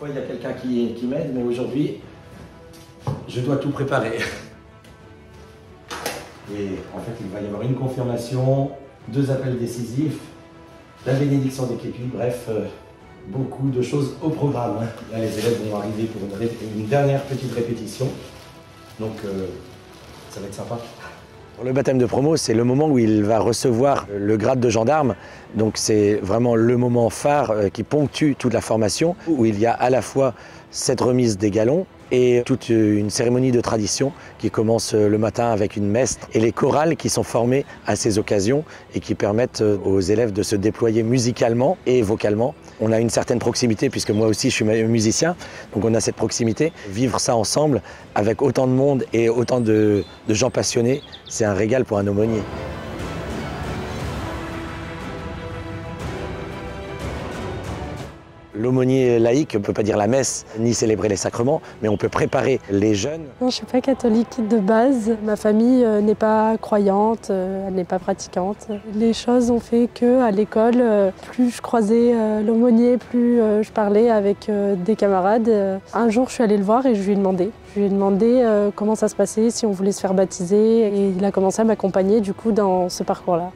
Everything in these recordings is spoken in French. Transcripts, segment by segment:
Parfois, il y a quelqu'un qui m'aide, mais aujourd'hui, je dois tout préparer. Et en fait, il va y avoir une confirmation, 2 appels décisifs, la bénédiction des képis, bref, beaucoup de choses au programme. Là, les élèves vont arriver pour une dernière petite répétition, donc ça va être sympa. Pour le baptême de promo, c'est le moment où il va recevoir le grade de gendarme. Donc c'est vraiment le moment phare qui ponctue toute la formation, où il y a à la fois cette remise des galons et toute une cérémonie de tradition qui commence le matin avec une messe et les chorales qui sont formées à ces occasions et qui permettent aux élèves de se déployer musicalement et vocalement. On a une certaine proximité puisque moi aussi je suis musicien, donc on a cette proximité. Vivre ça ensemble avec autant de monde et autant de gens passionnés, c'est un régal pour un aumônier. L'aumônier laïque ne peut pas dire la messe ni célébrer les sacrements, mais on peut préparer les jeunes. Non, je ne suis pas catholique de base. Ma famille n'est pas croyante, elle n'est pas pratiquante. Les choses ont fait qu'à l'école, plus je croisais l'aumônier, plus je parlais avec des camarades. Un jour, je suis allée le voir et je lui ai demandé. Je lui ai demandé comment ça se passait, si on voulait se faire baptiser. Et il a commencé à m'accompagner du coup dans ce parcours-là.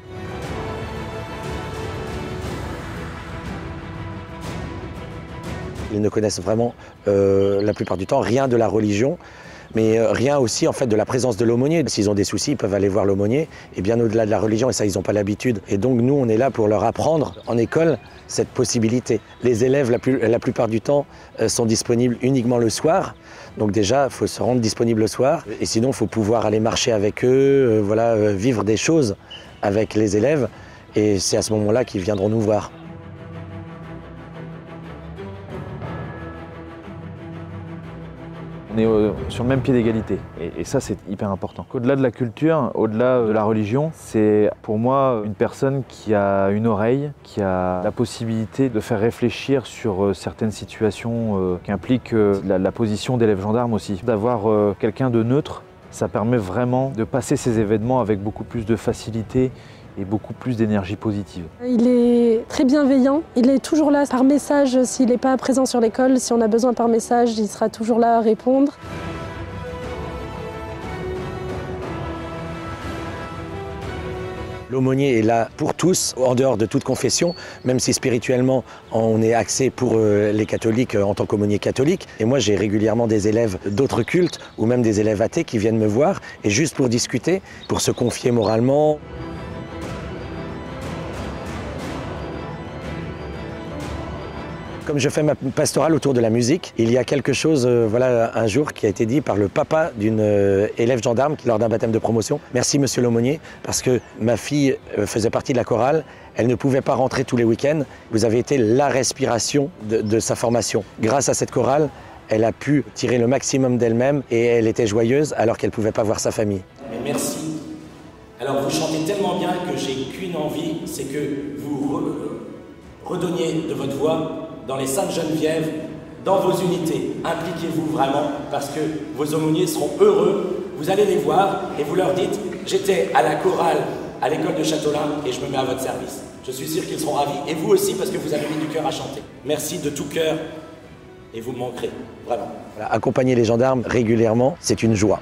Ils ne connaissent vraiment, la plupart du temps, rien de la religion, mais rien aussi en fait de la présence de l'aumônier. S'ils ont des soucis, ils peuvent aller voir l'aumônier, et bien au-delà de la religion, et ça, ils n'ont pas l'habitude. Et donc nous, on est là pour leur apprendre en école cette possibilité. Les élèves, la plupart du temps, sont disponibles uniquement le soir. Donc déjà, il faut se rendre disponible le soir, et sinon, il faut pouvoir aller marcher avec eux, vivre des choses avec les élèves, et c'est à ce moment-là qu'ils viendront nous voir. On est sur le même pied d'égalité et ça c'est hyper important. Au-delà de la culture, au-delà de la religion, c'est pour moi une personne qui a une oreille, qui a la possibilité de faire réfléchir sur certaines situations qui impliquent la position d'élève gendarme aussi. D'avoir quelqu'un de neutre, ça permet vraiment de passer ces événements avec beaucoup plus de facilité et beaucoup plus d'énergie positive. Il est très bienveillant, il est toujours là par message s'il n'est pas présent sur l'école. Si on a besoin par message, il sera toujours là à répondre. L'aumônier est là pour tous, en dehors de toute confession, même si spirituellement on est axé pour les catholiques en tant qu'aumônier catholique. Et moi j'ai régulièrement des élèves d'autres cultes ou même des élèves athées qui viennent me voir et juste pour discuter, pour se confier moralement. Comme je fais ma pastorale autour de la musique, il y a quelque chose, un jour, qui a été dit par le papa d'une élève gendarme lors d'un baptême de promotion. Merci monsieur l'aumônier, parce que ma fille faisait partie de la chorale, elle ne pouvait pas rentrer tous les week-ends. Vous avez été la respiration de sa formation. Grâce à cette chorale, elle a pu tirer le maximum d'elle-même et elle était joyeuse alors qu'elle ne pouvait pas voir sa famille. Mais merci. Alors vous chantez tellement bien que j'ai qu'une envie, c'est que vous redonniez de votre voix dans les Saintes Genevièves, dans vos unités. Impliquez-vous vraiment, parce que vos aumôniers seront heureux. Vous allez les voir et vous leur dites « J'étais à la chorale à l'école de Châteaulin et je me mets à votre service ». Je suis sûr qu'ils seront ravis, et vous aussi, parce que vous avez mis du cœur à chanter. Merci de tout cœur, et vous me manquerez, vraiment. Voilà, accompagner les gendarmes régulièrement, c'est une joie.